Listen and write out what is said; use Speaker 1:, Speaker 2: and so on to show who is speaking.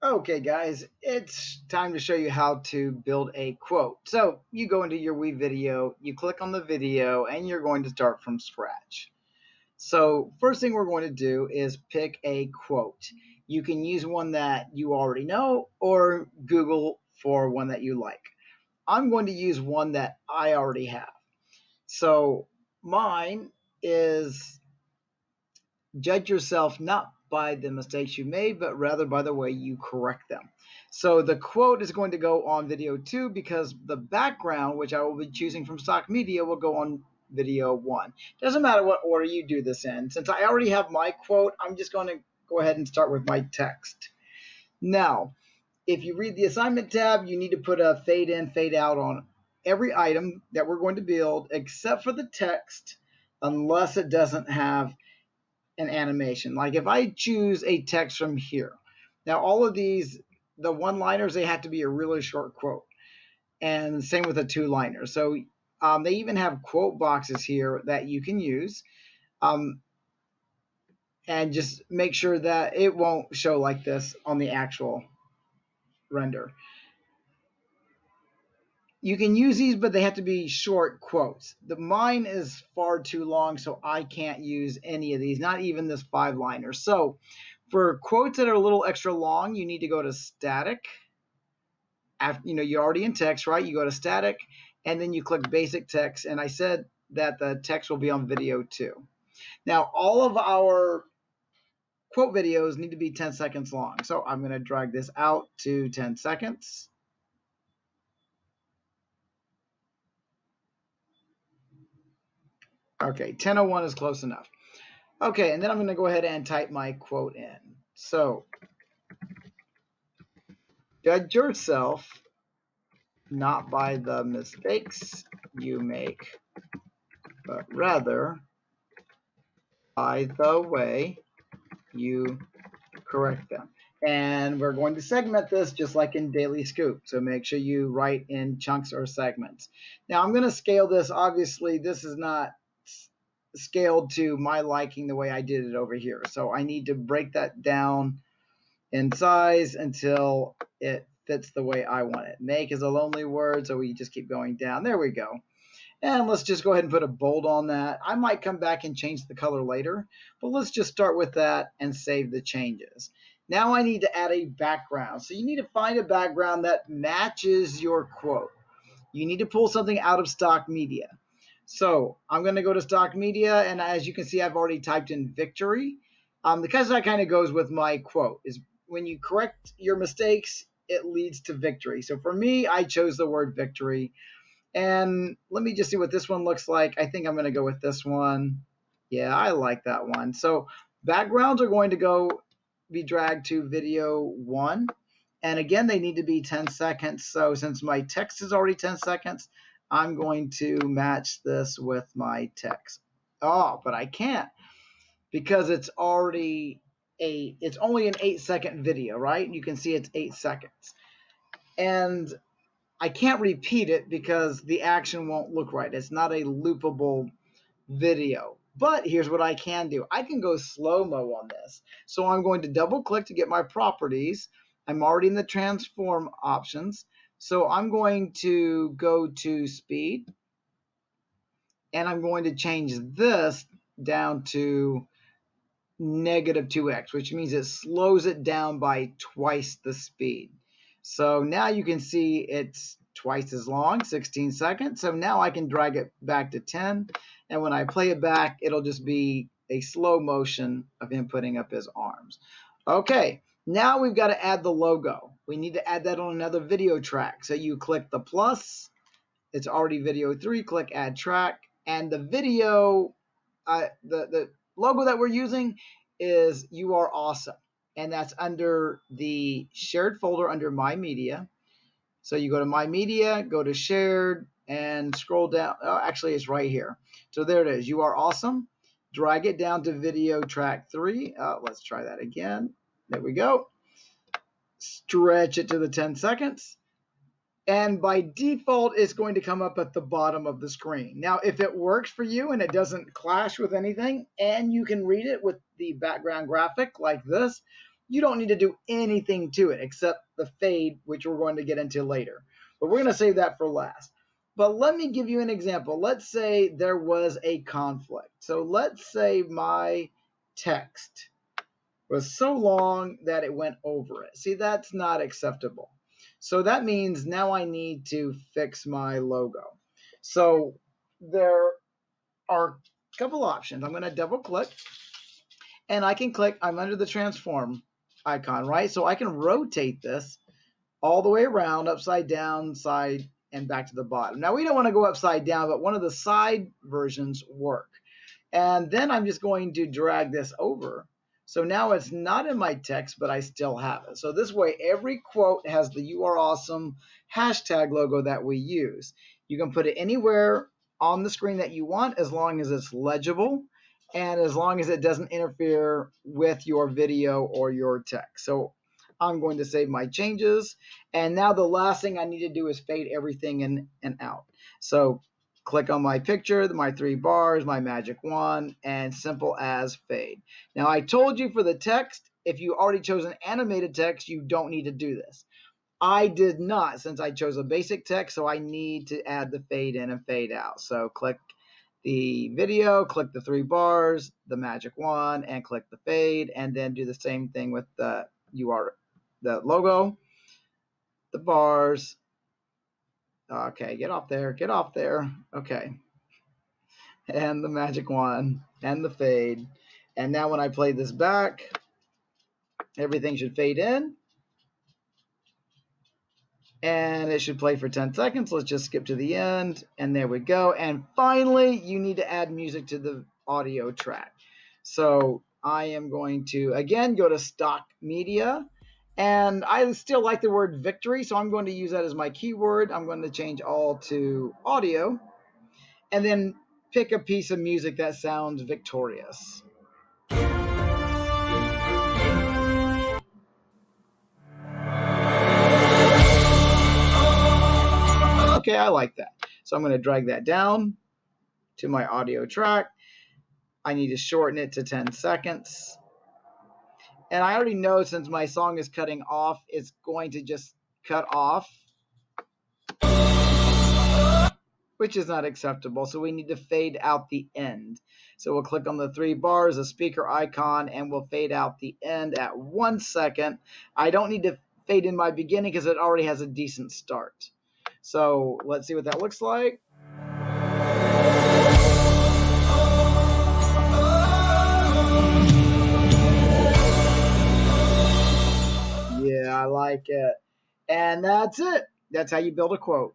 Speaker 1: Okay, guys, it's time to show you how to build a quote. So you go into your Weave video, you click on the video, and you're going to start from scratch. So first thing we're going to do is pick a quote. You can use one that you already know or Google for one that you like. I'm going to use one that I already have. So mine is judge yourself not by the mistakes you made, but rather by the way you correct them. So the quote is going to go on video 2 because the background, which I will be choosing from stock media, will go on video 1. Doesn't matter what order you do this in. Since I already have my quote, I'm just going to go ahead and start with my text. Now, if you read the assignment tab, you need to put a fade in, fade out on every item that we're going to build except for the text, unless it doesn't have an animation. Like if I choose a text from here, now all of these, the one-liners, they have to be a really short quote, and same with the two-liners. So they even have quote boxes here that you can use, um, and just make sure that it won't show like this on the actual render. You can use these, but they have to be short quotes. The mine is far too long, so I can't use any of these, not even this five-liner. So for quotes that are a little extra long, you need to go to static. After, you're already in text, right? You go to static, and then you click basic text. And I said that the text will be on video 2. Now, all of our quote videos need to be 10 seconds long. So I'm going to drag this out to 10 seconds. Okay, 10:01 is close enough. Okay, and then I'm going to go ahead and type my quote in. So, judge yourself not by the mistakes you make, but rather by the way you correct them. And we're going to segment this just like in Daily Scoop. So make sure you write in chunks or segments. Now I'm going to scale this. Obviously, this is not scaled to my liking the way I did it over here. So I need to break that down in size until it fits the way I want it. Make is a lonely word, so we just keep going down. There we go. And let's just go ahead and put a bold on that. I might come back and change the color later, but let's just start with that and save the changes. Now I need to add a background. So you need to find a background that matches your quote. You need to pull something out of stock media. So I'm going to go to stock media, and as you can see, I've already typed in victory. Because that kind of goes with my quote, is when you correct your mistakes, it leads to victory. So for me, I chose the word victory. And let me just see what this one looks like. I think I'm going to go with this one. Yeah, I like that one. So backgrounds are going to be dragged to video 1. And again, they need to be 10 seconds. So since my text is already 10 seconds, I'm going to match this with my text. Oh, but I can't because it's only an 8-second video, right? You can see it's 8 seconds. And I can't repeat it because the action won't look right. It's not a loopable video. But here's what I can do. I can go slow-mo on this. So I'm going to double click to get my properties. I'm already in the transform options. So I'm going to go to speed. And I'm going to change this down to -2x, which means it slows it down by twice the speed. So now you can see it's twice as long, 16 seconds. So now I can drag it back to 10. And when I play it back, it'll just be a slow motion of him putting up his arms. Okay, now we've got to add the logo. We need to add that on another video track. So you click the plus. It's already video 3. Click add track. And the video, the logo that we're using is You Are Awesome. And that's under the shared folder under My Media. So you go to My Media, go to Shared, and scroll down. Oh, actually, it's right here. So there it is. You Are Awesome. Drag it down to video track 3. Let's try that again. There we go. Stretch it to the 10 seconds. And by default, it's going to come up at the bottom of the screen. Now, if it works for you and it doesn't clash with anything, and you can read it with the background graphic like this, you don't need to do anything to it except the fade, which we're going to get into later. But we're going to save that for last. But let me give you an example. Let's say there was a conflict. So let's say my text was so long that it went over it. See, that's not acceptable. So that means now I need to fix my logo. So there are a couple options. I'm going to double click and I can click, I'm under the transform icon, right? So I can rotate this all the way around, upside down, side, and back to the bottom. Now we don't want to go upside down, but one of the side versions work. And then I'm just going to drag this over. So now it's not in my text, but I still have it. So this way, every quote has the You Are Awesome hashtag logo that we use. You can put it anywhere on the screen that you want, as long as it's legible and as long as it doesn't interfere with your video or your text. So I'm going to save my changes. And now the last thing I need to do is fade everything in and out. So click on my picture, my 3 bars, my magic wand, and simple as fade. Now I told you for the text, if you already chose an animated text, you don't need to do this. I did not, since I chose a basic text, so I need to add the fade in and fade out. So click the video, click the 3 bars, the magic wand, and click the fade, and then do the same thing with the logo, the bars. Okay, get off there, get off there. Okay. And the magic wand and the fade. And now when I play this back, everything should fade in. And it should play for 10 seconds. Let's just skip to the end. And there we go. And finally, you need to add music to the audio track. So I am going to, again, go to stock media. And I still like the word victory, so I'm going to use that as my keyword. I'm going to change all to audio. And then pick a piece of music that sounds victorious. Okay, I like that. So I'm going to drag that down to my audio track. I need to shorten it to 10 seconds. And I already know, since my song is cutting off, it's going to just cut off, which is not acceptable. So we need to fade out the end. So we'll click on the 3 bars, the speaker icon, and we'll fade out the end at 1 second. I don't need to fade in my beginning because it already has a decent start. So let's see what that looks like. Yeah, I like it. And that's it. That's how you build a quote.